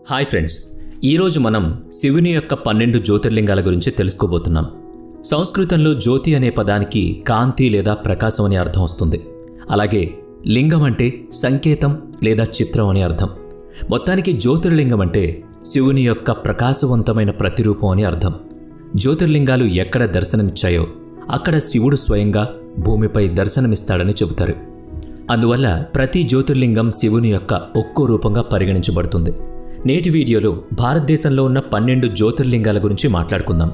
Hi friends, ఈరోజు మనం శివుని యొక్క 12 జ్యోతిర్లింగాల గురించి తెలుసుకోబోతున్నాం. సంస్కృతంలో జ్యోతి అనే పదానికి కాంతి లేదా ప్రకాశం అనే అర్థం వస్తుంది. అలాగే లింగం అంటే సంకేతం లేదా చిత్రం అనే అర్థం. మొత్తానికి జ్యోతిర్లింగం అంటే శివుని యొక్క ప్రకాశవంతమైన ప్రతిరూపం అని అర్థం. జ్యోతిర్లింగాలు ఎక్కడ దర్శనమిచ్చాయో అక్కడ శివుడు స్వయంగా భూమిపై దర్శనమిస్తాడని చెబుతారు. అందువల్ల ప్రతి జ్యోతిర్లింగం శివుని యొక్క ఒక్కో రూపంగా పరిగణించబడుతుంది. నేటి వీడియోలో భారతదేశంలో ఉన్న 12 జ్యోతిర్లింగాల గురించి మాట్లాడుకుందాం.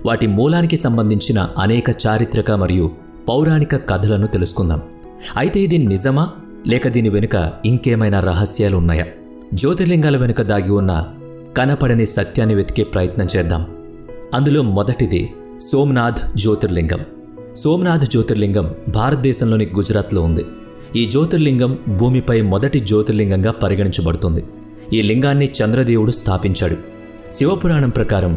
వాటి మూలానికి సంబంధించిన అనేక చారిత్రక మరియు పౌరాణిక కథలను తెలుసుకుందాం. అయితే ఇది నిజమా లేక దీని వెనుక ఇంకేమైనా రహస్యాలు ఉన్నాయా? జ్యోతిర్లింగాల వెనుక దాగి ఉన్న కనపడని సత్యాన్ని వెతికే ప్రయత్నం చేద్దాం. అందులో మొదటిది సోమనాథ్ జ్యోతిర్లింగం. సోమనాథ్ జ్యోతిర్లింగం భారతదేశంలోని గుజరాత్లో ఉంది. ఈ జ్యోతిర్లింగం భూమిపై మొదటి జ్యోతిర్లింగంగా పరిగణించబడుతుంది. ఈ లింగాన్ని చంద్రదేవుడు స్థాపించాడు. శివపురాణం ప్రకారం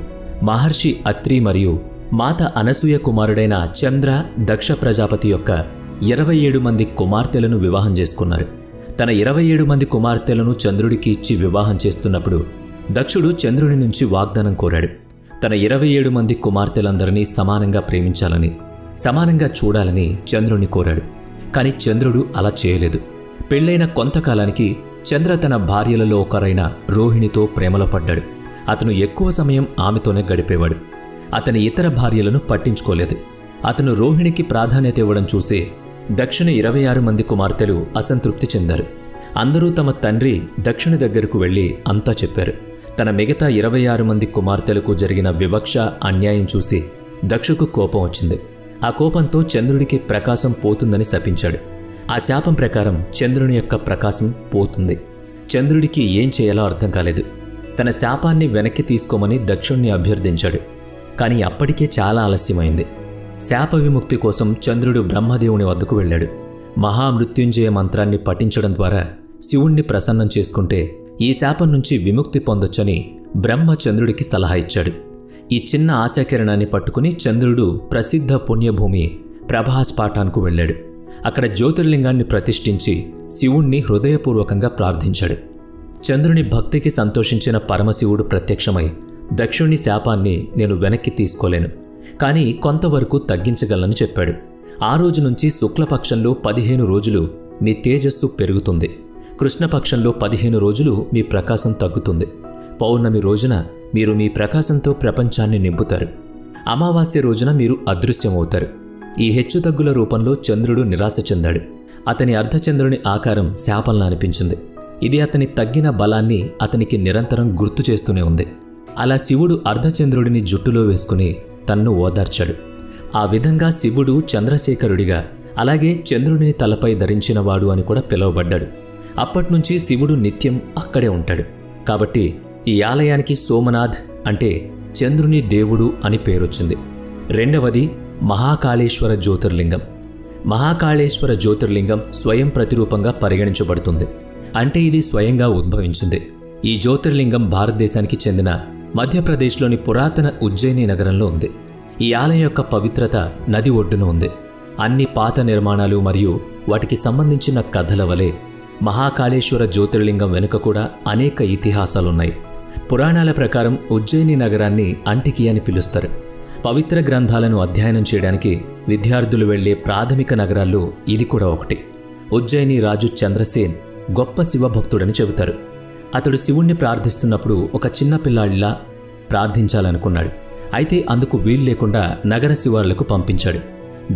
మహర్షి అత్రి మరియు మాత అనసూయ కుమారుడైన చంద్ర దక్ష ప్రజాపతి యొక్క 27 మంది కుమార్తెలను వివాహం చేసుకున్నారు. తన 27 మంది కుమార్తెలను చంద్రుడికి ఇచ్చి వివాహం చేస్తున్నప్పుడు దక్షుడు చంద్రుని నుంచి వాగ్దానం కోరాడు. తన 27 మంది కుమార్తెలందరినీ సమానంగా ప్రేమించాలని, సమానంగా చూడాలని చంద్రుని కోరాడు. కానీ చంద్రుడు అలా చేయలేదు. పెళ్లైన కొంతకాలానికి చంద్ర తన భార్యలలో ఒకరైన రోహిణితో ప్రేమలో పడ్డాడు. అతను ఎక్కువ సమయం ఆమెతోనే గడిపేవాడు. అతని ఇతర భార్యలను పట్టించుకోలేదు. అతను రోహిణికి ప్రాధాన్యత ఇవ్వడం చూసి దక్షిణ 26 మంది కుమార్తెలు అసంతృప్తి చెందారు. అందరూ తమ తండ్రి దక్షిణ దగ్గరకు వెళ్లి అంతా చెప్పారు. తన మిగతా 26 మంది కుమార్తెలకు జరిగిన వివక్ష, అన్యాయం చూసి దక్షుకు కోపం వచ్చింది. ఆ కోపంతో చంద్రుడికి ప్రకాశం పోతుందని శపించాడు. ఆ శాపం ప్రకారం చంద్రుని యొక్క ప్రకాశం పోతుంది. చంద్రుడికి ఏం చేయాలో అర్థం కాలేదు. తన శాపాన్ని వెనక్కి తీసుకోమని దక్షుణ్ణి అభ్యర్థించాడు. కానీ అప్పటికే చాలా ఆలస్యమైంది. శాప విముక్తి కోసం చంద్రుడు బ్రహ్మదేవుని వద్దకు వెళ్ళాడు. మహామృత్యుంజయ మంత్రాన్ని పఠించడం ద్వారా శివుణ్ణి ప్రసన్నం చేసుకుంటే ఈ శాపం నుంచి విముక్తి పొందొచ్చని బ్రహ్మ చంద్రుడికి సలహా ఇచ్చాడు. ఈ చిన్న ఆశాకిరణాన్ని పట్టుకుని చంద్రుడు ప్రసిద్ధ పుణ్యభూమి ప్రభాస్పాటాన్కు వెళ్ళాడు. అక్కడ జ్యోతిర్లింగాన్ని ప్రతిష్ఠించి శివుణ్ణి హృదయపూర్వకంగా ప్రార్థించాడు. చంద్రుని భక్తికి సంతోషించిన పరమశివుడు ప్రత్యక్షమై దక్షుణ్ణి శాపాన్ని నేను వెనక్కి తీసుకోలేను, కానీ కొంతవరకు తగ్గించగలను చెప్పాడు. ఆ రోజు నుంచి శుక్లపక్షంలో 15 రోజులు మీ తేజస్సు పెరుగుతుంది. కృష్ణపక్షంలో 15 రోజులు మీ ప్రకాశం తగ్గుతుంది. పౌర్ణమి రోజున మీరు మీ ప్రకాశంతో ప్రపంచాన్ని నింపుతారు. అమావాస్య రోజున మీరు అదృశ్యమవుతారు. ఈ హెచ్చుతగ్గుల రూపంలో చంద్రుడు నిరాశ చెందాడు. అతని అర్ధచంద్రుని ఆకారం శాపంలా అనిపించింది. ఇది అతని తగ్గిన బలాన్ని అతనికి నిరంతరం గుర్తు చేస్తూనే ఉంది. అలా శివుడు అర్ధచంద్రుడిని జుట్టులో వేసుకుని తన్ను ఓదార్చాడు. ఆ విధంగా శివుడు చంద్రశేఖరుడిగా, అలాగే చంద్రుడిని తలపై ధరించినవాడు అని కూడా పిలువబడ్డాడు. అప్పట్నుంచి శివుడు నిత్యం అక్కడే ఉంటాడు. కాబట్టి ఈ ఆలయానికి సోమనాథ్ అంటే చంద్రుని దేవుడు అని పేరొచ్చింది. రెండవది మహాకాళేశ్వర జ్యోతిర్లింగం. మహాకాళేశ్వర జ్యోతిర్లింగం స్వయం ప్రతిరూపంగా పరిగణించబడుతుంది. అంటే ఇది స్వయంగా ఉద్భవించింది. ఈ జ్యోతిర్లింగం భారతదేశానికి చెందిన మధ్యప్రదేశ్లోని పురాతన ఉజ్జయిని నగరంలో ఉంది. ఈ ఆలయం యొక్క పవిత్రత నది ఒడ్డున ఉంది. అన్ని పాత నిర్మాణాలు మరియు వాటికి సంబంధించిన కథల వలె మహాకాళేశ్వర జ్యోతిర్లింగం వెనుక కూడా అనేక ఇతిహాసాలున్నాయి. పురాణాల ప్రకారం ఉజ్జయిని నగరాన్ని అంటికి అని పిలుస్తారు. పవిత్ర గ్రంథాలను అధ్యయనం చేయడానికి విద్యార్థులు వెళ్లే ప్రాథమిక నగరాల్లో ఇది కూడా ఒకటి. ఉజ్జయిని రాజు చంద్రసేన్ గొప్ప శివభక్తుడని చెబుతారు. అతడు శివుణ్ణి ప్రార్థిస్తున్నప్పుడు ఒక చిన్న పిల్లాడిలా ప్రార్థించాలనుకున్నాడు. అయితే అందుకు వీలు లేకుండా నగర శివార్లకు పంపించాడు.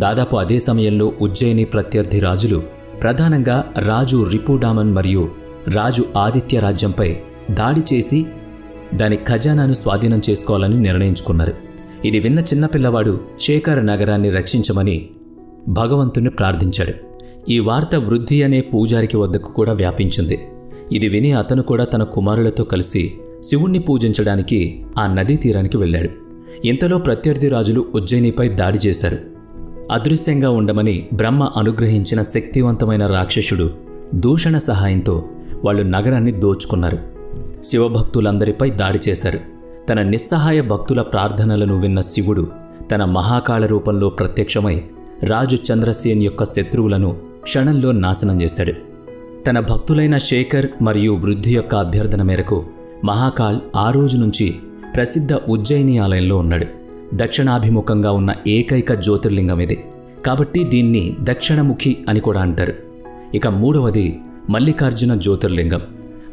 దాదాపు అదే సమయంలో ఉజ్జయిని ప్రత్యర్థి రాజులు, ప్రధానంగా రాజు రిపుడామన్ మరియు రాజు ఆదిత్య రాజ్యంపై దాడి చేసి దాని ఖజానాను స్వాధీనం చేసుకోవాలని నిర్ణయించుకున్నారు. ఇది విన్న చిన్నపిల్లవాడు శేఖర్ నగరాన్ని రక్షించమని భగవంతుని ప్రార్థించాడు. ఈ వార్త వృద్ధి అనే పూజారికి వద్దకు కూడా వ్యాపించింది. ఇది విని అతను కూడా తన కుమారులతో కలిసి శివుణ్ణి పూజించడానికి ఆ నదీ తీరానికి వెళ్ళాడు. ఇంతలో ప్రత్యర్థి రాజులు ఉజ్జయినిపై దాడి చేశారు. అదృశ్యంగా ఉండమని బ్రహ్మ అనుగ్రహించిన శక్తివంతమైన రాక్షసుడు దూషణ సహాయంతో వాళ్ళు నగరాన్ని దోచుకున్నారు. శివభక్తులందరిపై దాడి చేశారు. తన నిస్సహాయ భక్తుల ప్రార్థనలను విన్న శివుడు తన మహాకాళ రూపంలో ప్రత్యక్షమై రాజు చంద్రసేన్ యొక్క శత్రువులను క్షణంలో నాశనం చేశాడు. తన భక్తులైన శేఖర్ మరియు వృద్ధి యొక్క అభ్యర్థన మేరకు మహాకాల్ ఆ రోజు నుంచి ప్రసిద్ధ ఉజ్జయిని ఆలయంలో ఉన్నాడు. దక్షిణాభిముఖంగా ఉన్న ఏకైక జ్యోతిర్లింగం ఇది. కాబట్టి దీన్ని దక్షిణముఖి అని కూడా అంటారు. ఇక మూడవది మల్లికార్జున జ్యోతిర్లింగం.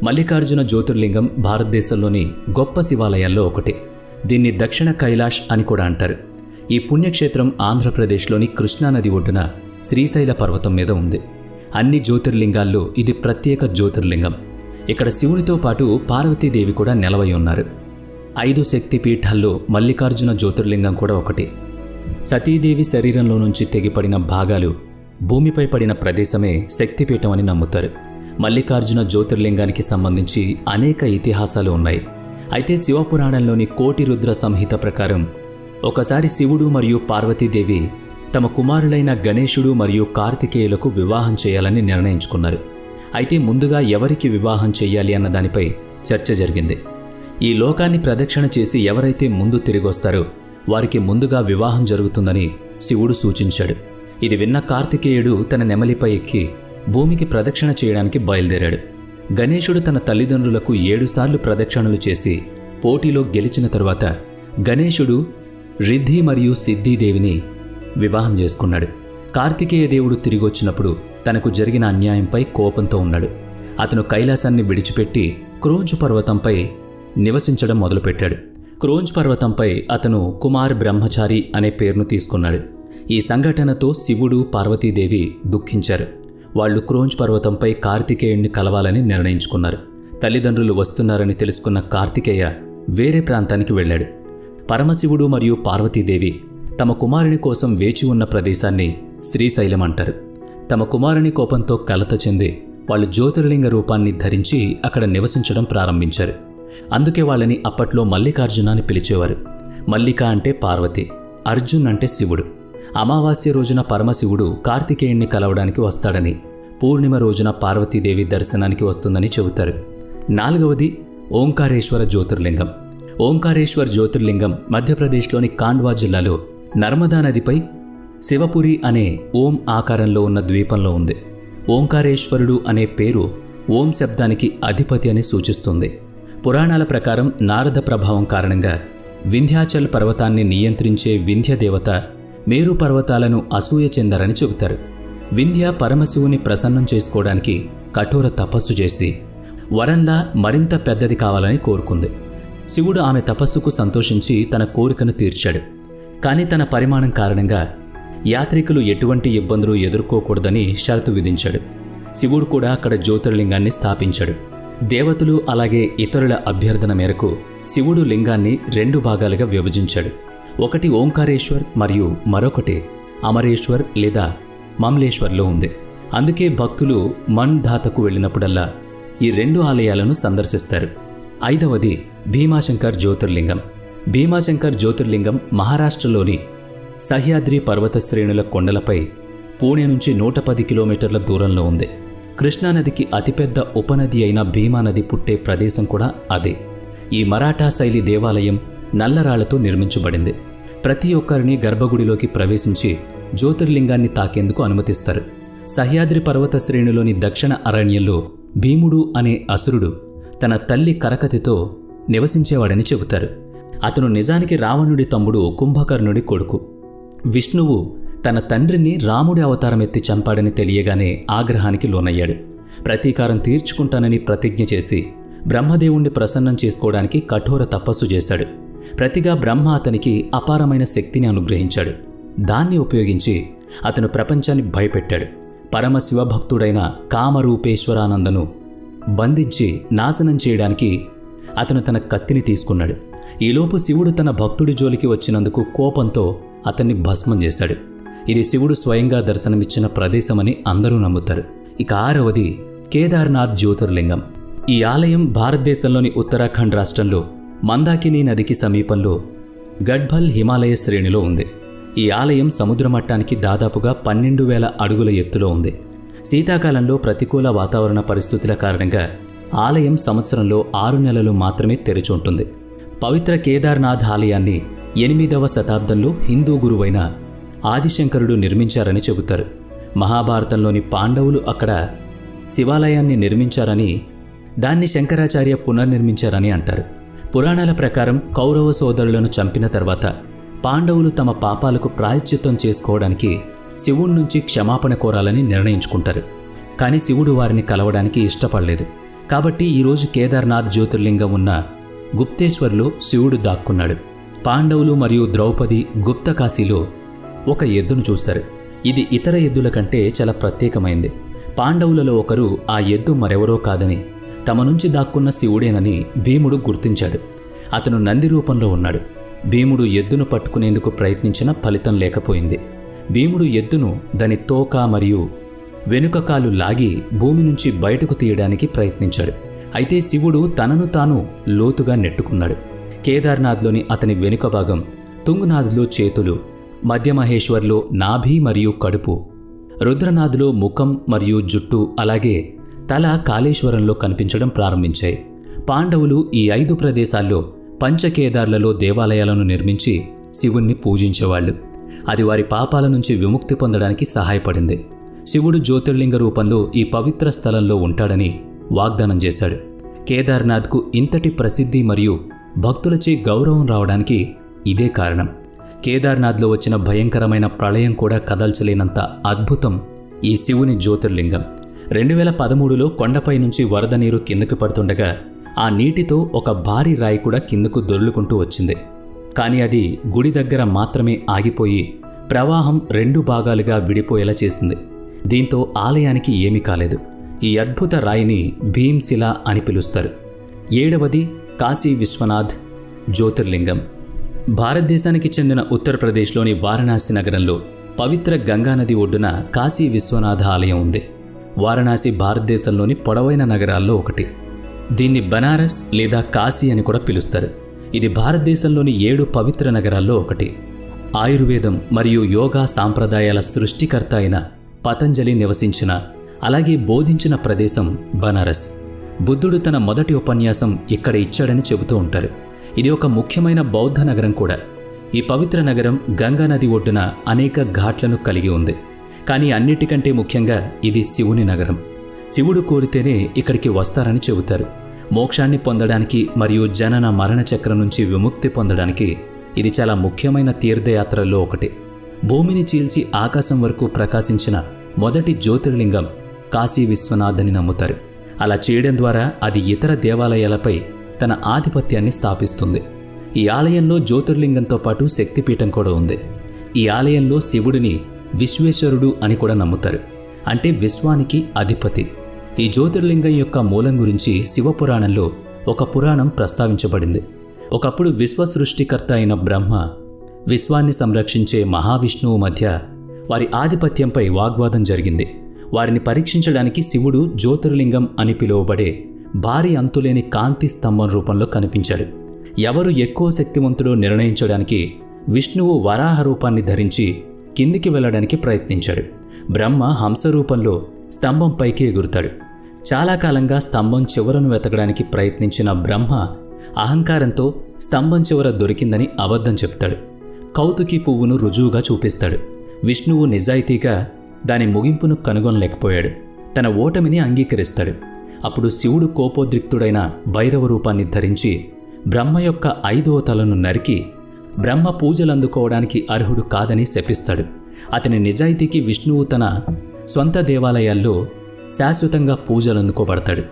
మల్లికార్జున జ్యోతిర్లింగం భారతదేశంలోని గొప్ప శివాలయాల్లో ఒకటి. దీన్ని దక్షిణ కైలాష్ అని కూడా అంటారు. ఈ పుణ్యక్షేత్రం ఆంధ్రప్రదేశ్లోని కృష్ణానది ఒడ్డున శ్రీశైల పర్వతం మీద ఉంది. అన్ని జ్యోతిర్లింగాల్లో ఇది ప్రత్యేక జ్యోతిర్లింగం. ఇక్కడ శివునితో పాటు పార్వతీదేవి కూడా నెలవై ఉన్నారు. 5 శక్తిపీఠాల్లో మల్లికార్జున జ్యోతిర్లింగం కూడా ఒకటి. సతీదేవి శరీరంలో నుంచి తెగిపడిన భాగాలు భూమిపై పడిన ప్రదేశమే శక్తిపీఠం అని నమ్ముతారు. మల్లికార్జున జ్యోతిర్లింగానికి సంబంధించి అనేక ఇతిహాసాలు ఉన్నాయి. అయితే శివపురాణంలోని కోటి రుద్ర సంహిత ప్రకారం ఒకసారి శివుడు మరియు పార్వతీదేవి తమ కుమారులైన గణేశుడు మరియు కార్తికేయులకు వివాహం చేయాలని నిర్ణయించుకున్నారు. అయితే ముందుగా ఎవరికి వివాహం చేయాలి అన్న దానిపై చర్చ జరిగింది. ఈ లోకాన్ని ప్రదక్షిణ చేసి ఎవరైతే ముందు తిరిగొస్తారో వారికి ముందుగా వివాహం జరుగుతుందని శివుడు సూచించాడు. ఇది విన్న కార్తికేయుడు తన నెమలిపై ఎక్కి భూమికి ప్రదక్షిణ చేయడానికి బయలుదేరాడు. గణేశుడు తన తల్లిదండ్రులకు 7 సార్లు ప్రదక్షిణలు చేసి పోటీలో గెలిచిన తరువాత గణేశుడు రిద్ధి మరియు సిద్ధిదేవిని వివాహం చేసుకున్నాడు. కార్తికేయ దేవుడు తిరిగొచ్చినప్పుడు తనకు జరిగిన అన్యాయంపై కోపంతో ఉన్నాడు. అతను కైలాసాన్ని విడిచిపెట్టి క్రోంచ్ పర్వతంపై నివసించడం మొదలుపెట్టాడు. క్రోంచ్ పర్వతంపై అతను కుమార్ బ్రహ్మచారి అనే పేరును తీసుకున్నాడు. ఈ సంఘటనతో శివుడు పార్వతీదేవి దుఃఖించారు. వాళ్లు క్రోంచ్ పర్వతంపై కార్తికేయుణ్ణి కలవాలని నిర్ణయించుకున్నారు. తల్లిదండ్రులు వస్తున్నారని తెలుసుకున్న కార్తికేయ వేరే ప్రాంతానికి వెళ్ళాడు. పరమశివుడు మరియు పార్వతీదేవి తమ కుమారుని కోసం వేచి ఉన్న ప్రదేశాన్ని శ్రీశైలం అంటారు. తమ కుమారుని కోపంతో కలత చెంది వాళ్ళు జ్యోతిర్లింగ రూపాన్ని ధరించి అక్కడ నివసించడం ప్రారంభించారు. అందుకే వాళ్ళని అప్పట్లో మల్లికార్జున అని పిలిచేవారు. మల్లిక అంటే పార్వతి, అర్జున్ అంటే శివుడు. అమావాస్య రోజున పరమశివుడు కార్తికేయుణ్ణి కలవడానికి వస్తాడని, పూర్ణిమ రోజున పార్వతీదేవి దర్శనానికి వస్తుందని చెబుతారు. 4వది ఓంకారేశ్వర జ్యోతిర్లింగం. ఓంకారేశ్వర్ జ్యోతిర్లింగం మధ్యప్రదేశ్లోని కాండ్వా జిల్లాలో నర్మదా నదిపై శివపురి అనే ఓం ఆకారంలో ఉన్న ద్వీపంలో ఉంది. ఓంకారేశ్వరుడు అనే పేరు ఓం శబ్దానికి అధిపతి అని సూచిస్తుంది. పురాణాల ప్రకారం నారద ప్రభావం కారణంగా వింధ్యాచల్ పర్వతాన్ని నియంత్రించే వింధ్య దేవత మేరు పర్వతాలను అసూయ చెందారని చెబుతారు. వింధ్య పరమశివుని ప్రసన్నం చేసుకోవడానికి కఠోర తపస్సు చేసి వరంలా మరింత పెద్దది కావాలని కోరుకుంది. శివుడు ఆమె తపస్సుకు సంతోషించి తన కోరికను తీర్చాడు. కానీ తన పరిమాణం కారణంగా యాత్రికులు ఎటువంటి ఇబ్బందులు ఎదుర్కోకూడదని షరతు విధించాడు. శివుడు కూడా అక్కడ జ్యోతిర్లింగాన్ని స్థాపించాడు. దేవతలు అలాగే ఇతరుల అభ్యర్థన మేరకు శివుడు లింగాన్ని 2 భాగాలుగా విభజించాడు. ఒకటి ఓంకారేశ్వర్ మరియు మరొకటి అమరేశ్వర్ లేదా మమ్లేశ్వర్లో ఉంది. అందుకే భక్తులు మన్ ధాతకు వెళ్ళినప్పుడల్లా ఈ 2 ఆలయాలను సందర్శిస్తారు. 5వది భీమాశంకర్ జ్యోతిర్లింగం. భీమాశంకర్ జ్యోతిర్లింగం మహారాష్ట్రలోని సహ్యాద్రి పర్వత శ్రేణుల కొండలపై పూణే నుంచి 110 కిలోమీటర్ల దూరంలో ఉంది. కృష్ణానదికి అతిపెద్ద ఉపనది అయిన భీమానది పుట్టే ప్రదేశం కూడా అదే. ఈ మరాఠా శైలి దేవాలయం నల్లరాళ్లతో నిర్మించబడింది. ప్రతి ఒక్కరిని గర్భగుడిలోకి ప్రవేశించి జ్యోతిర్లింగాన్ని తాకేందుకు అనుమతిస్తారు. సహ్యాద్రి పర్వత శ్రేణులోని దక్షిణ అరణ్యంలో భీముడు అనే అసురుడు తన తల్లి కరకతితో నివసించేవాడని చెబుతారు. అతను నిజానికి రావణుడి తమ్ముడు కుంభకర్ణుడి కొడుకు. విష్ణువు తన తండ్రిని రాముడి అవతారమెత్తి చంపాడని తెలియగానే ఆగ్రహానికి లోనయ్యాడు. ప్రతీకారం తీర్చుకుంటానని ప్రతిజ్ఞ చేసి బ్రహ్మదేవుణ్ణి ప్రసన్నం చేసుకోవడానికి కఠోర తపస్సు చేశాడు. ప్రతిగా బ్రహ్మ అతనికి అపారమైన శక్తిని అనుగ్రహించాడు. దాన్ని ఉపయోగించి అతను ప్రపంచాన్ని భయపెట్టాడు. పరమశివభక్తుడైన కామరూపేశ్వరానందను బంధించి నాశనం చేయడానికి అతను తన కత్తిని తీసుకున్నాడు. ఈలోపు శివుడు తన భక్తుడి జోలికి వచ్చినందుకు కోపంతో అతన్ని భస్మం చేశాడు. ఇది శివుడు స్వయంగా దర్శనమిచ్చిన ప్రదేశమని అందరూ నమ్ముతారు. ఇక 6వది కేదార్నాథ్ జ్యోతిర్లింగం. ఈ ఆలయం భారతదేశంలోని ఉత్తరాఖండ్ రాష్ట్రంలో మందాకిని నదికి సమీపంలో గడ్భల్ హిమాలయ శ్రేణిలో ఉంది. ఈ ఆలయం సముద్ర మట్టానికి దాదాపుగా 12,000 అడుగుల ఎత్తులో ఉంది. శీతాకాలంలో ప్రతికూల వాతావరణ పరిస్థితుల కారణంగా ఆలయం సంవత్సరంలో 6 నెలలు మాత్రమే తెరిచి ఉంటుంది. పవిత్ర కేదార్నాథ్ ఆలయాన్ని 8వ శతాబ్దంలో హిందూ గురువైన ఆదిశంకరుడు నిర్మించారని చెబుతారు. మహాభారతంలోని పాండవులు అక్కడ శివాలయాన్ని నిర్మించారని దాన్ని శంకరాచార్య పునర్నిర్మించారని అంటారు. పురాణాల ప్రకారం కౌరవ సోదరులను చంపిన తర్వాత పాండవులు తమ పాపాలకు ప్రాయశ్చిత్తం చేసుకోవడానికి శివుడి నుంచి క్షమాపణ కోరాలని నిర్ణయించుకుంటారు. కానీ శివుడు వారిని కలవడానికి ఇష్టపడలేదు. కాబట్టి ఈరోజు కేదార్నాథ్ జ్యోతిర్లింగం ఉన్న గుప్తేశ్వర్లో శివుడు దాక్కున్నాడు. పాండవులు మరియు ద్రౌపది గుప్తకాశీలో ఒక ఎద్దును చూశారు. ఇది ఇతర ఎద్దుల కంటే చాలా ప్రత్యేకమైంది. పాండవులలో ఒకరు ఆ ఎద్దు మరెవరో కాదని, తమ నుంచి దాక్కున్న శివుడేనని భీముడు గుర్తించాడు. అతను నంది రూపంలో ఉన్నాడు. భీముడు ఎద్దును పట్టుకునేందుకు ప్రయత్నించినా ఫలితం లేకపోయింది. భీముడు ఎద్దును దాని తోక మరియు వెనుక కాలు లాగి భూమి నుంచి బయటకు తీయడానికి ప్రయత్నించాడు. అయితే శివుడు తనను తాను లోతుగా నెట్టుకున్నాడు. కేదార్నాథ్లోని అతని వెనుక భాగం, తుంగనాథ్లో చేతులు, మధ్యమహేశ్వర్లో నాభి మరియు కడుపు, రుద్రనాథ్లో ముఖం మరియు జుట్టు, అలాగే తల కాళేశ్వరంలో కనిపించడం ప్రారంభించాయి. పాండవులు ఈ 5 ప్రదేశాల్లో పంచకేదార్లలో దేవాలయాలను నిర్మించి శివుణ్ణి పూజించేవాళ్లు. అది వారి పాపాల నుంచి విముక్తి పొందడానికి సహాయపడింది. శివుడు జ్యోతిర్లింగ రూపంలో ఈ పవిత్ర స్థలంలో ఉంటాడని వాగ్దానం చేశాడు. కేదార్నాథ్కు ఇంతటి ప్రసిద్ధి మరియు భక్తులచే గౌరవం రావడానికి ఇదే కారణం. కేదార్నాథ్లో వచ్చిన భయంకరమైన ప్రళయం కూడా కదల్చలేనంత అద్భుతం ఈ శివుని జ్యోతిర్లింగం. 2013లో కొండపై నుంచి వరద నీరు కిందకు పడుతుండగా ఆ నీటితో ఒక భారీ రాయి కూడా కిందకు దొర్లుకుంటూ వచ్చింది. కానీ అది గుడి దగ్గర మాత్రమే ఆగిపోయి ప్రవాహం 2 భాగాలుగా విడిపోయేలా చేసింది. దీంతో ఆలయానికి ఏమీ కాలేదు. ఈ అద్భుత రాయిని భీమ్శిల అని పిలుస్తారు. 7వది కాశీ విశ్వనాథ్ జ్యోతిర్లింగం. భారతదేశానికి చెందిన ఉత్తరప్రదేశ్లోని వారణాసి నగరంలో పవిత్ర గంగానది ఒడ్డున కాశీ విశ్వనాథ ఆలయం ఉంది. వారణాసి భారతదేశంలోని పొడవైన నగరాల్లో ఒకటి. దీన్ని బనారస్ లేదా కాశీ అని కూడా పిలుస్తారు. ఇది భారతదేశంలోని 7 పవిత్ర నగరాల్లో ఒకటి. ఆయుర్వేదం మరియు యోగా సాంప్రదాయాల సృష్టికర్త అయిన పతంజలి నివసించిన, అలాగే బోధించిన ప్రదేశం బనారస్. బుద్ధుడు తన మొదటి ఉపన్యాసం ఇక్కడ ఇచ్చాడని చెబుతూ ఉంటారు. ఇది ఒక ముఖ్యమైన బౌద్ధ నగరం కూడా. ఈ పవిత్ర నగరం గంగానది ఒడ్డున అనేక ఘాట్లను కలిగి ఉంది. కానీ అన్నిటికంటే ముఖ్యంగా ఇది శివుని నగరం. శివుడు కోరితేనే ఇక్కడికి వస్తారని చెబుతారు. మోక్షాన్ని పొందడానికి మరియు జనన మరణ చక్రం నుంచి విముక్తి పొందడానికి ఇది చాలా ముఖ్యమైన తీర్థయాత్రల్లో ఒకటి. భూమిని చీల్చి ఆకాశం వరకు ప్రకాశించిన మొదటి జ్యోతిర్లింగం కాశీ విశ్వనాథ్ అని నమ్ముతారు. అలా చేయడం ద్వారా అది ఇతర దేవాలయాలపై తన ఆధిపత్యాన్ని స్థాపిస్తుంది. ఈ ఆలయంలో జ్యోతిర్లింగంతో పాటు శక్తిపీఠం కూడా ఉంది. ఈ ఆలయంలో శివుడిని విశ్వేశ్వరుడు అని కూడా నమ్ముతారు, అంటే విశ్వానికి అధిపతి. ఈ జ్యోతిర్లింగం యొక్క మూలం గురించి శివపురాణంలో ఒక పురాణం ప్రస్తావించబడింది. ఒకప్పుడు విశ్వ సృష్టికర్త అయిన బ్రహ్మ, విశ్వాన్ని సంరక్షించే మహావిష్ణువు మధ్య వారి ఆధిపత్యంపై వాగ్వాదం జరిగింది. వారిని పరీక్షించడానికి శివుడు జ్యోతిర్లింగం అని పిలువబడే భారీ అంతులేని కాంతి స్తంభం రూపంలో కనిపించాడు. ఎవరు ఎక్కువ శక్తివంతుడో నిర్ణయించడానికి విష్ణువు వరాహ రూపాన్ని ధరించి కిందికి వెళ్లడానికి ప్రయత్నించాడు. బ్రహ్మ హంస రూపంలో స్తంభం పైకి ఎగురుతాడు. చాలా కాలంగా స్తంభం చివరను వెతకడానికి ప్రయత్నించిన బ్రహ్మ అహంకారంతో స్తంభం చివర దొరికిందని అబద్ధం చెప్తాడు. కౌతుకి పువ్వును రుజువుగా చూపిస్తాడు. విష్ణువు నిజాయితీగా దాని ముగింపును కనుగొనలేకపోయాడు. తన ఓటమిని అంగీకరిస్తాడు. అప్పుడు శివుడు కోపోద్రిక్తుడైన భైరవ రూపాన్ని ధరించి బ్రహ్మ యొక్క 5వ తలను నరికి బ్రహ్మ పూజలందుకోవడానికి అర్హుడు కాదని శపిస్తాడు. అతని నిజాయితీకి విష్ణువు తన స్వంత దేవాలయాల్లో శాశ్వతంగా పూజలందుకోబడతాడు.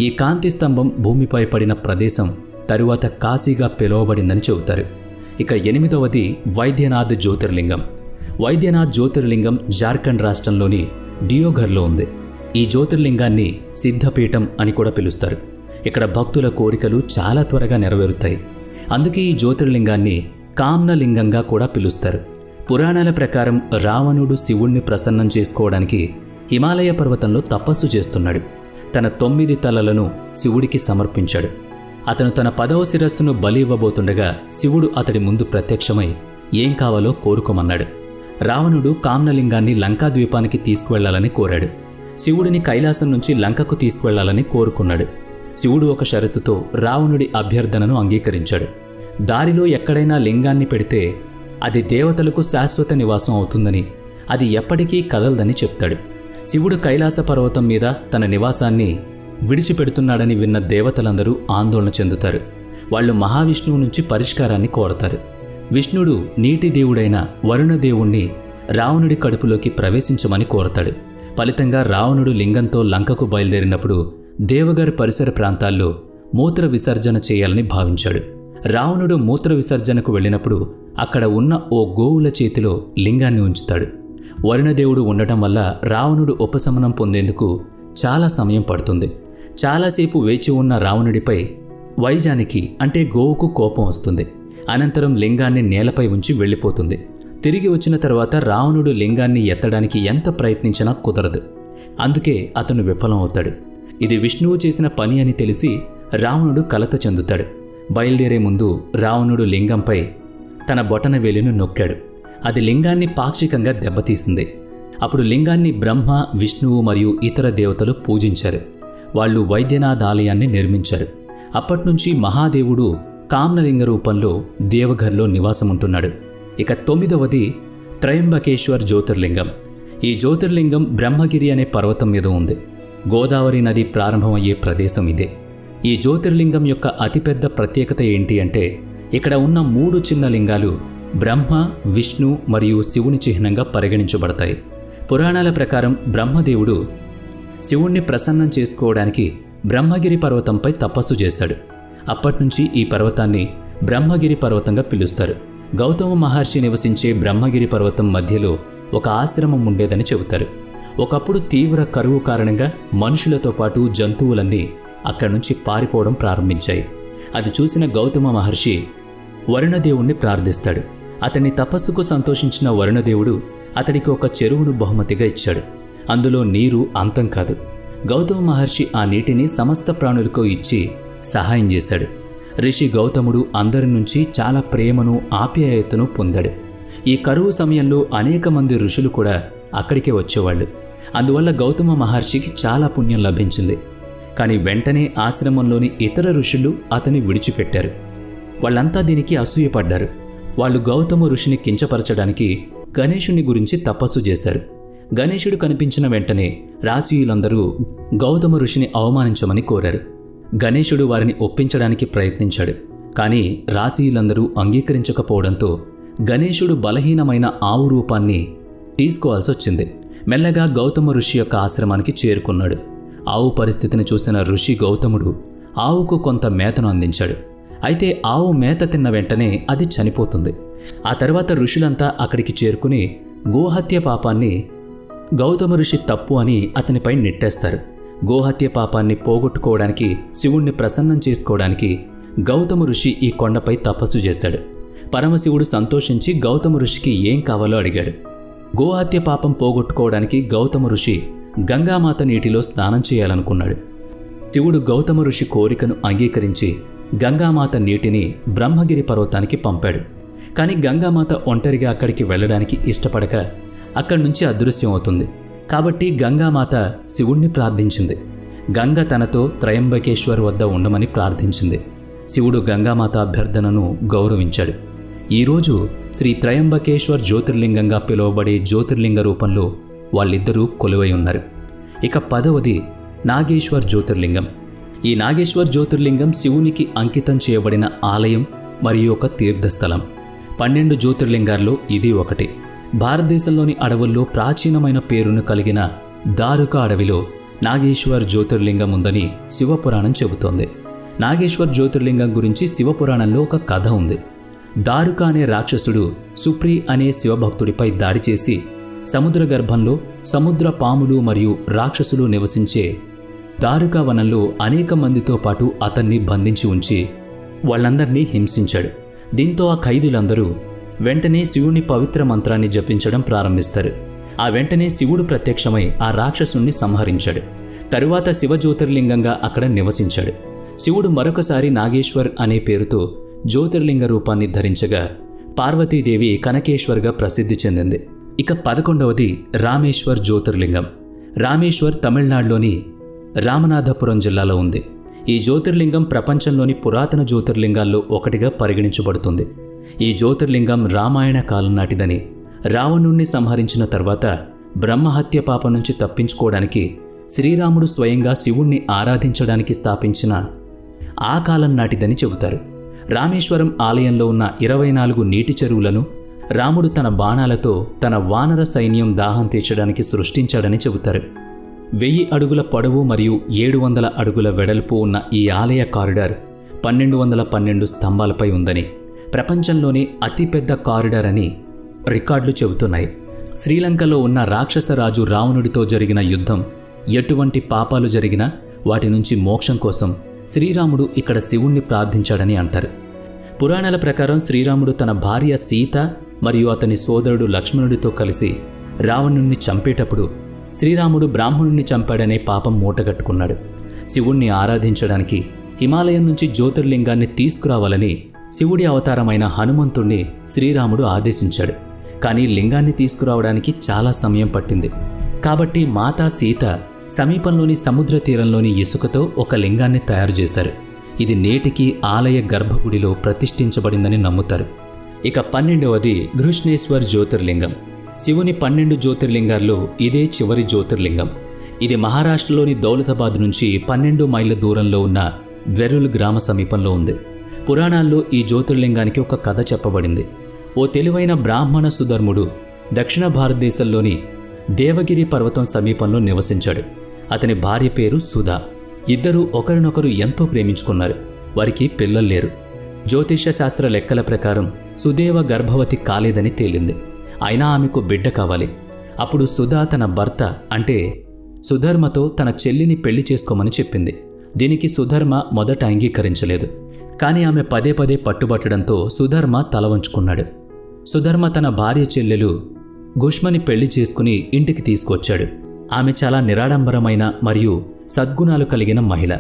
ఈ కాంతి స్తంభం భూమిపై పడిన ప్రదేశం తరువాత కాశీగా పిలువబడిందని చెబుతారు. ఇక 8వది వైద్యనాథ్ జ్యోతిర్లింగం. వైద్యనాథ్ జ్యోతిర్లింగం జార్ఖండ్ రాష్ట్రంలోని డియోఘర్లో ఉంది. ఈ జ్యోతిర్లింగాన్ని సిద్ధపీఠం అని కూడా పిలుస్తారు. ఇక్కడ భక్తుల కోరికలు చాలా త్వరగా నెరవేరుతాయి. అందుకే ఈ జ్యోతిర్లింగాన్ని కామ్నలింగంగా కూడా పిలుస్తారు. పురాణాల ప్రకారం రావణుడు శివుణ్ణి ప్రసన్నం చేసుకోవడానికి హిమాలయ పర్వతంలో తపస్సు చేస్తున్నాడు. తన 9 తలలను శివుడికి సమర్పించాడు. అతను తన 10వ శిరస్సును బలి ఇవ్వబోతుండగా శివుడు అతడి ముందు ప్రత్యక్షమై ఏం కావాలో కోరుకోమన్నాడు. రావణుడు కామ్నలింగాన్ని లంకాద్వీపానికి తీసుకువెళ్లాలని కోరాడు. శివుడిని కైలాసం నుంచి లంకకు తీసుకువెళ్లాలని కోరుకున్నాడు. శివుడు ఒక షరతుతో రావణుడి అభ్యర్థనను అంగీకరించాడు. దారిలో ఎక్కడైనా లింగాన్ని పెడితే అది దేవతలకు శాశ్వత నివాసం అవుతుందని, అది ఎప్పటికీ కదలదని చెప్తాడు. శివుడు కైలాస పర్వతం మీద తన నివాసాన్ని విడిచిపెడుతున్నాడని విన్న దేవతలందరూ ఆందోళన చెందుతారు. వాళ్ళు మహావిష్ణువు నుంచి పరిష్కారాన్ని కోరతారు. విష్ణుడు నీటి దేవుడైన వరుణదేవుణ్ణి రావణుడి కడుపులోకి ప్రవేశించమని కోరతాడు. ఫలితంగా రావణుడు లింగంతో లంకకు బయలుదేరినప్పుడు దేవగర్ పరిసర ప్రాంతాల్లో మూత్ర విసర్జన చేయాలని భావించాడు. రావణుడు మూత్ర విసర్జనకు వెళ్ళినప్పుడు అక్కడ ఉన్న ఓ గోవుల చేతిలో లింగాన్ని ఉంచుతాడు. వరుణదేవుడు ఉండటం వల్ల రావణుడు ఉపశమనం పొందేందుకు చాలా సమయం పడుతుంది. చాలాసేపు వేచి ఉన్న రావణుడిపై వైజానికి అంటే గోవుకు కోపం వస్తుంది. అనంతరం లింగాన్ని నేలపై ఉంచి వెళ్ళిపోతుంది. తిరిగి వచ్చిన తర్వాత రావణుడు లింగాన్ని ఎత్తడానికి ఎంత ప్రయత్నించినా కుదరదు. అందుకే అతను విఫలం అవుతాడు. ఇది విష్ణువు చేసిన పని అని తెలిసి రావణుడు కలత చెందుతాడు. బయలుదేరే ముందు రావణుడు లింగంపై తన బొటన వేలును నొక్కాడు. అది లింగాన్ని పాక్షికంగా దెబ్బతీసింది. అప్పుడు లింగాన్ని బ్రహ్మ, విష్ణువు మరియు ఇతర దేవతలు పూజించారు. వాళ్ళు వైద్యనాథ్ ఆలయాన్ని నిర్మించారు. అప్పట్నుంచి మహాదేవుడు కామ్నలింగ రూపంలో దేవఘర్లో నివాసముంటున్నాడు. ఇక 9వది త్రయంబకేశ్వర్ జ్యోతిర్లింగం. ఈ జ్యోతిర్లింగం బ్రహ్మగిరి అనే పర్వతం మీద ఉంది. గోదావరి నది ప్రారంభమయ్యే ప్రదేశం ఇదే. ఈ జ్యోతిర్లింగం యొక్క అతిపెద్ద ప్రత్యేకత ఏంటి అంటే ఇక్కడ ఉన్న 3 చిన్న లింగాలు బ్రహ్మ, విష్ణు మరియు శివుని చిహ్నంగా పరిగణించబడతాయి. పురాణాల ప్రకారం బ్రహ్మదేవుడు శివుణ్ణి ప్రసన్నం చేసుకోవడానికి బ్రహ్మగిరి పర్వతంపై తపస్సు చేశాడు. అప్పట్నుంచి ఈ పర్వతాన్ని బ్రహ్మగిరి పర్వతంగా పిలుస్తారు. గౌతమ మహర్షి నివసించే బ్రహ్మగిరి పర్వతం మధ్యలో ఒక ఆశ్రమం ఉండేదని చెబుతారు. ఒకప్పుడు తీవ్ర కరువు కారణంగా మనుషులతో పాటు జంతువులన్నీ అక్కడి నుంచి పారిపోవడం ప్రారంభించాయి. అది చూసిన గౌతమ మహర్షి వరుణదేవుణ్ణి ప్రార్థిస్తాడు. అతని తపస్సుకు సంతోషించిన వరుణదేవుడు అతడికి ఒక చెరువును బహుమతిగా ఇచ్చాడు. అందులో నీరు అంతం కాదు. గౌతమ మహర్షి ఆ నీటిని సమస్త ప్రాణులకు ఇచ్చి సహాయం చేశాడు. ఋషి గౌతముడు అందరి నుంచి చాలా ప్రేమను, ఆప్యాయతను పొందాడు. ఈ కరువు సమయంలో అనేక మంది ఋషులు కూడా అక్కడికే వచ్చేవాళ్ళు. అందువల్ల గౌతమ మహర్షికి చాలా పుణ్యం లభించింది. కానీ వెంటనే ఆశ్రమంలోని ఇతర ఋషులు అతన్ని విడిచిపెట్టారు. వాళ్ళంతా దీనికి అసూయపడ్డారు. వాళ్ళు గౌతమ ఋషిని కించపరచడానికి గణేశుని గురించి తపస్సు చేశారు. గణేశుడు కనిపించిన వెంటనే రాశీయులందరూ గౌతమ ఋషిని అవమానించమని కోరారు. గణేశుడు వారిని ఒప్పించడానికి ప్రయత్నించాడు. కానీ రాశీయులందరూ అంగీకరించకపోవడంతో గణేశుడు బలహీనమైన ఆవు రూపాన్ని తీసుకోవాల్సి వచ్చింది. మెల్లగా గౌతమ ఋషి యొక్క ఆశ్రమానికి చేరుకున్నాడు. ఆవు పరిస్థితిని చూసిన ఋషి గౌతముడు ఆవుకు కొంత మేతను అందించాడు. అయితే ఆవు మేత తిన్న వెంటనే అది చనిపోతుంది. ఆ తర్వాత ఋషులంతా అక్కడికి చేరుకుని గోహత్య పాపాన్ని గౌతమ ఋషి తప్పు అని అతనిపై నెట్టేస్తారు. గోహత్య పాపాన్ని పోగొట్టుకోవడానికి, శివుణ్ణి ప్రసన్నం చేసుకోవడానికి గౌతమ ఋషి ఈ కొండపై తపస్సు చేశాడు. పరమశివుడు సంతోషించి గౌతమ ఋషికి ఏం కావాలో అడిగాడు. గోహత్య పాపం పోగొట్టుకోవడానికి గౌతమ ఋషి గంగామాత నీటిలో స్నానం చేయాలనుకున్నాడు. శివుడు గౌతమ ఋషి కోరికను అంగీకరించి గంగామాత నీటిని బ్రహ్మగిరి పర్వతానికి పంపాడు. కానీ గంగామాత ఒంటరిగా అక్కడికి వెళ్ళడానికి ఇష్టపడక అక్కడి నుంచి అదృశ్యం అవుతుంది. కాబట్టి గంగామాత శివుణ్ణి ప్రార్థించింది. గంగ తనతో త్రయంబకేశ్వర్ వద్ద ఉండమని ప్రార్థించింది. శివుడు గంగామాత అభ్యర్థనను గౌరవించాడు. ఈరోజు శ్రీ త్రయంబకేశ్వర్ జ్యోతిర్లింగంగా పిలువబడే జ్యోతిర్లింగ రూపంలో వాళ్ళిద్దరూ కొలువై ఉన్నారు. ఇక 10వది నాగేశ్వర్ జ్యోతిర్లింగం. ఈ నాగేశ్వర్ జ్యోతిర్లింగం శివునికి అంకితం చేయబడిన ఆలయం మరియు ఒక తీర్థస్థలం. 12 జ్యోతిర్లింగాల్లో ఇది ఒకటి. భారతదేశంలోని అడవుల్లో ప్రాచీనమైన పేరును కలిగిన దారుక అడవిలో నాగేశ్వర్ జ్యోతిర్లింగం ఉందని శివపురాణం చెబుతోంది. నాగేశ్వర్ జ్యోతిర్లింగం గురించి శివపురాణంలో ఒక కథ ఉంది. దారుక అనే రాక్షసుడు సుప్రి అనే శివభక్తుడిపై దాడి చేసి సముద్ర గర్భంలో సముద్ర పాములు మరియు రాక్షసులు నివసించే దారుకా వనంలో అనేక మందితో పాటు అతన్ని బంధించి ఉంచి వాళ్ళందరినీ హింసించాడు. దీంతో ఆ ఖైదీలందరూ వెంటనే శివుని పవిత్ర మంత్రాన్ని జపించడం ప్రారంభిస్తారు. ఆ వెంటనే శివుడు ప్రత్యక్షమై ఆ రాక్షసుణ్ణి సంహరించాడు. తరువాత శివ జ్యోతిర్లింగంగా అక్కడ నివసించాడు. శివుడు మరొకసారి నాగేశ్వర్ అనే పేరుతో జ్యోతిర్లింగ రూపాన్ని ధరించగా పార్వతీదేవి కనకేశ్వర్గా ప్రసిద్ధి చెందింది. ఇక 11వది రామేశ్వర్ జ్యోతిర్లింగం. రామేశ్వర్ తమిళనాడులోని రామనాథపురం జిల్లాలో ఉంది. ఈ జ్యోతిర్లింగం ప్రపంచంలోని పురాతన జ్యోతిర్లింగాల్లో ఒకటిగా పరిగణించబడుతుంది. ఈ జ్యోతిర్లింగం రామాయణ కాలం నాటిదని, రావణుణ్ణి సంహరించిన తర్వాత బ్రహ్మహత్య పాపం నుంచి తప్పించుకోవడానికి శ్రీరాముడు స్వయంగా శివుణ్ణి ఆరాధించడానికి స్థాపించిన ఆ కాలం నాటిదని చెబుతారు. రామేశ్వరం ఆలయంలో ఉన్న 24 నీటి చెరువులను రాముడు తన బాణాలతో తన వానర సైన్యం దాహం తీర్చడానికి సృష్టించాడని చెబుతారు. 1000 అడుగుల పొడవు మరియు 700 అడుగుల వెడల్పు ఉన్న ఈ ఆలయ కారిడార్ 1212 స్తంభాలపై ఉందని, ప్రపంచంలోని అతిపెద్ద కారిడార్ అని రికార్డులు చెబుతున్నాయి. శ్రీలంకలో ఉన్న రాక్షసరాజు రావణుడితో జరిగిన యుద్ధం, ఎటువంటి పాపాలు జరిగినా వాటి నుంచి మోక్షం కోసం శ్రీరాముడు ఇక్కడ శివుణ్ణి ప్రార్థించాడని అంటారు. పురాణాల ప్రకారం శ్రీరాముడు తన భార్య సీత మరియు అతని సోదరుడు లక్ష్మణుడితో కలిసి రావణుణ్ణి చంపేటప్పుడు శ్రీరాముడు బ్రాహ్మణుణ్ణి చంపాడనే పాపం మూటగట్టుకున్నాడు. శివుణ్ణి ఆరాధించడానికి హిమాలయం నుంచి జ్యోతిర్లింగాన్ని తీసుకురావాలని శివుడి అవతారమైన హనుమంతుణ్ణి శ్రీరాముడు ఆదేశించాడు. కానీ లింగాన్ని తీసుకురావడానికి చాలా సమయం పట్టింది. కాబట్టి మాతా సీత సమీపంలోని సముద్ర తీరంలోని ఇసుకతో ఒక లింగాన్ని తయారు చేశారు. ఇది నేటికి ఆలయ గర్భగుడిలో ప్రతిష్ఠించబడిందని నమ్ముతారు. ఇక 12వది ఘృష్ణేశ్వర్ జ్యోతిర్లింగం. శివుని 12 జ్యోతిర్లింగాల్లో ఇదే చివరి జ్యోతిర్లింగం. ఇది మహారాష్ట్రలోని దౌలతాబాద్ నుంచి 12 మైళ్ళ దూరంలో ఉన్న వెరుల్ గ్రామ సమీపంలో ఉంది. పురాణాల్లో ఈ జ్యోతిర్లింగానికి ఒక కథ చెప్పబడింది. ఓ తెలివైన బ్రాహ్మణ సుధర్ముడు దక్షిణ భారతదేశంలోని దేవగిరి పర్వతం సమీపంలో నివసించాడు. అతని భార్య పేరు సుధా. ఇద్దరూ ఒకరినొకరు ఎంతో ప్రేమించుకున్నారు. వారికి పిల్లలు లేరు. జ్యోతిష శాస్త్ర లెక్కల ప్రకారం సుదేవ గర్భవతి కాలేదని తేలింది. అయినా ఆమెకు బిడ్డ కావాలి. అప్పుడు సుధా తన భర్త అంటే సుధర్మతో తన చెల్లిని పెళ్లి చేసుకోమని చెప్పింది. దీనికి సుధర్మ మొదట అంగీకరించలేదు. కానీ ఆమె పదే పదే పట్టుబట్టడంతో సుధర్మ తల వంచుకున్నాడు. సుధర్మ తన భార్య చెల్లెలు గుష్మని పెళ్లి చేసుకుని ఇంటికి తీసుకొచ్చాడు. ఆమె చాలా నిరాడంబరమైన మరియు సద్గుణాలు కలిగిన మహిళ,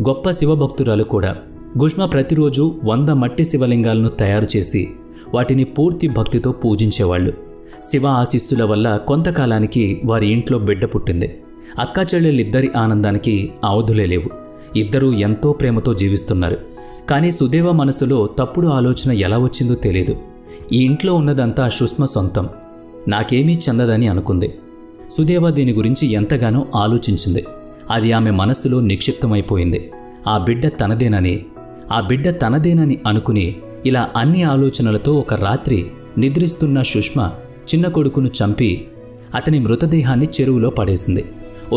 గొప్ప శివభక్తురాలు కూడా. గుష్మ ప్రతిరోజు 100 మట్టి శివలింగాలను తయారు చేసి వాటిని పూర్తి భక్తితో పూజించేవాళ్లు. శివ ఆశీస్సుల వల్ల కొంతకాలానికి వారి ఇంట్లో బిడ్డ పుట్టింది. అక్కా చెల్లెలిద్దరి ఆనందానికి అవధులే లేవు. ఇద్దరూ ఎంతో ప్రేమతో జీవిస్తున్నారు. కానీ సుదేవ మనసులో తప్పుడు ఆలోచన ఎలా వచ్చిందో తెలియదు. ఈ ఇంట్లో ఉన్నదంతా సుష్మ సొంతం, నాకేమీ చెందదని అనుకుంది. సుదేవ దీని గురించి ఎంతగానో ఆలోచించింది. అది ఆమె మనస్సులో నిక్షిప్తమైపోయింది. ఆ బిడ్డ తనదేనని అనుకుని ఇలా అన్ని ఆలోచనలతో ఒక రాత్రి నిద్రిస్తున్న సుష్మ చిన్న కొడుకును చంపి అతని మృతదేహాన్ని చెరువులో పడేసింది.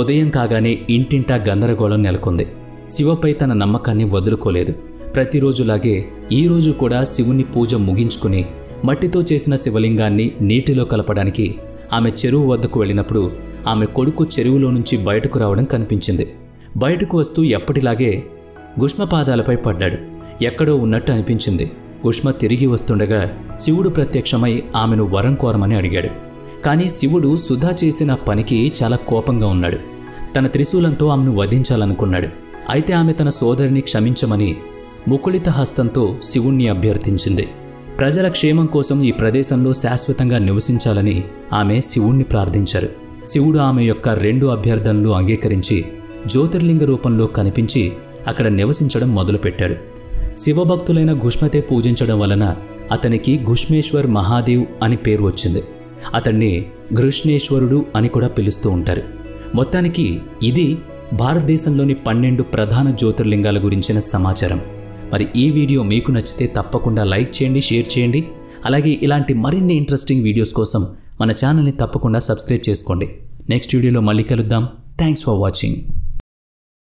ఉదయం కాగానే ఇంటింటా గందరగోళం నెలకొంది. శివపై తన నమ్మకాన్ని వదులుకోలేదు. ప్రతిరోజులాగే ఈరోజు కూడా శివుని పూజ ముగించుకుని మట్టితో చేసిన శివలింగాన్ని నీటిలో కలపడానికి ఆమె చెరువు వద్దకు వెళ్ళినప్పుడు ఆమె కొడుకు చెరువులో నుంచి బయటకు రావడం కనిపించింది. బయటకు వస్తూ ఎప్పటిలాగే గుష్మ పాదాలపై పడ్డాడు. ఎక్కడో ఉన్నట్టు అనిపించింది. గుష్మ తిరిగి వస్తుండగా శివుడు ప్రత్యక్షమై ఆమెను వరం కోరమని అడిగాడు. కానీ శివుడు సుధా చేసిన పనికి చాలా కోపంగా ఉన్నాడు. తన త్రిశూలంతో ఆమెను వధించాలనుకున్నాడు. అయితే ఆమె తన సోదరిని క్షమించమని ముకుళిత హస్తంతో శివుణ్ణి అభ్యర్థించింది. ప్రజల క్షేమం కోసం ఈ ప్రదేశంలో శాశ్వతంగా నివసించాలని ఆమె శివుణ్ణి ప్రార్థించారు. శివుడు ఆమె యొక్క 2 అభ్యర్థనలు అంగీకరించి జ్యోతిర్లింగ రూపంలో కనిపించి అక్కడ నివసించడం మొదలుపెట్టాడు. శివభక్తులైన గుష్మతే పూజించడం వలన అతనికి గుష్మేశ్వర్ మహాదేవ్ అని పేరు వచ్చింది. అతన్ని ఘృష్ణేశ్వరుడు అని కూడా పిలుస్తూ ఉంటారు. మొత్తానికి ఇది భారతదేశంలోని 12 ప్రధాన జ్యోతిర్లింగాల గురించిన సమాచారం. మరి ఈ వీడియో మీకు నచ్చితే తప్పకుండా లైక్ చేయండి, షేర్ చేయండి. అలాగే ఇలాంటి మరిన్ని ఇంట్రెస్టింగ్ వీడియోస్ కోసం మన ఛానల్ని తప్పకుండా సబ్స్క్రైబ్ చేసుకోండి. నెక్స్ట్ వీడియోలో మళ్ళీ కలుద్దాం. Thanks for watching.